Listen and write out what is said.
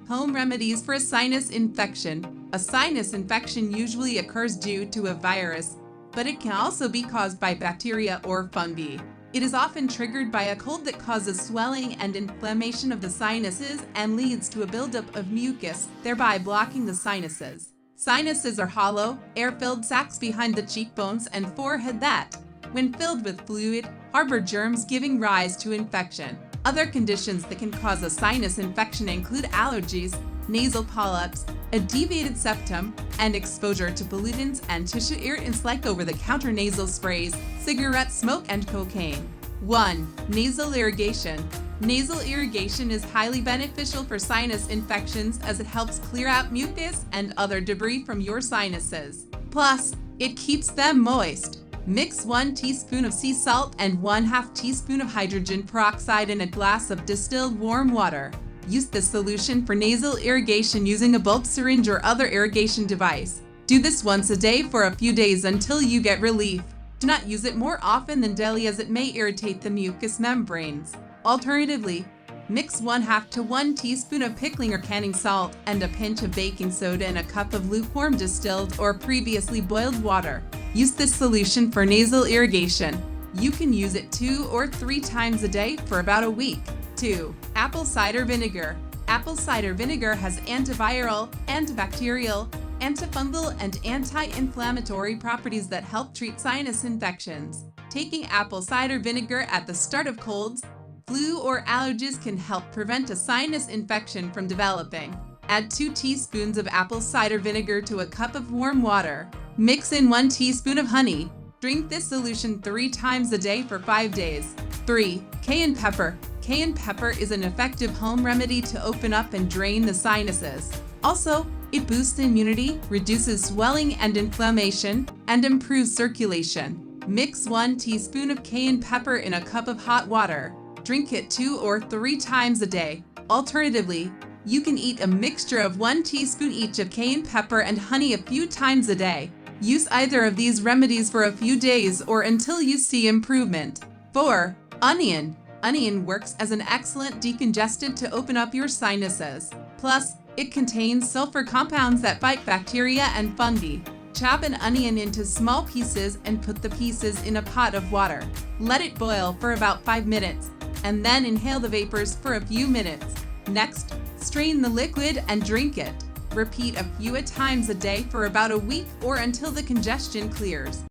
Home remedies for a sinus infection. A sinus infection usually occurs due to a virus, but it can also be caused by bacteria or fungi. It is often triggered by a cold that causes swelling and inflammation of the sinuses and leads to a buildup of mucus, thereby blocking the sinuses. Sinuses are hollow, air-filled sacs behind the cheekbones and forehead that, when filled with fluid, harbor germs giving rise to infection. Other conditions that can cause a sinus infection include allergies, nasal polyps, a deviated septum, and exposure to pollutants and tissue irritants like over-the-counter nasal sprays, cigarette smoke, and cocaine. 1. Nasal irrigation. Nasal irrigation is highly beneficial for sinus infections as it helps clear out mucus and other debris from your sinuses. Plus, it keeps them moist. Mix 1 teaspoon of sea salt and 1/2 teaspoon of hydrogen peroxide in a glass of distilled warm water. Use this solution for nasal irrigation using a bulb syringe or other irrigation device. Do this once a day for a few days until you get relief. Do not use it more often than daily as it may irritate the mucous membranes. Alternatively, mix 1/2 to 1 teaspoon of pickling or canning salt and a pinch of baking soda in a cup of lukewarm distilled or previously boiled water. Use this solution for nasal irrigation. You can use it 2 or 3 times a day for about a week. 2. Apple cider vinegar. Apple cider vinegar has antiviral, antibacterial, antifungal, and anti-inflammatory properties that help treat sinus infections. Taking apple cider vinegar at the start of colds, flu, or allergies can help prevent a sinus infection from developing. Add 2 teaspoons of apple cider vinegar to a cup of warm water. Mix in 1 teaspoon of honey. Drink this solution 3 times a day for 5 days. 3. Cayenne pepper. Cayenne pepper is an effective home remedy to open up and drain the sinuses. Also, it boosts immunity, reduces swelling and inflammation, and improves circulation. Mix 1 teaspoon of cayenne pepper in a cup of hot water. Drink it 2 or 3 times a day. Alternatively, you can eat a mixture of 1 teaspoon each of cayenne pepper and honey a few times a day. Use either of these remedies for a few days or until you see improvement. 4. Onion. Onion works as an excellent decongestant to open up your sinuses. Plus, it contains sulfur compounds that fight bacteria and fungi. Chop an onion into small pieces and put the pieces in a pot of water. Let it boil for about 5 minutes, and then inhale the vapors for a few minutes. Next, strain the liquid and drink it. Repeat a few times a day for about a week or until the congestion clears.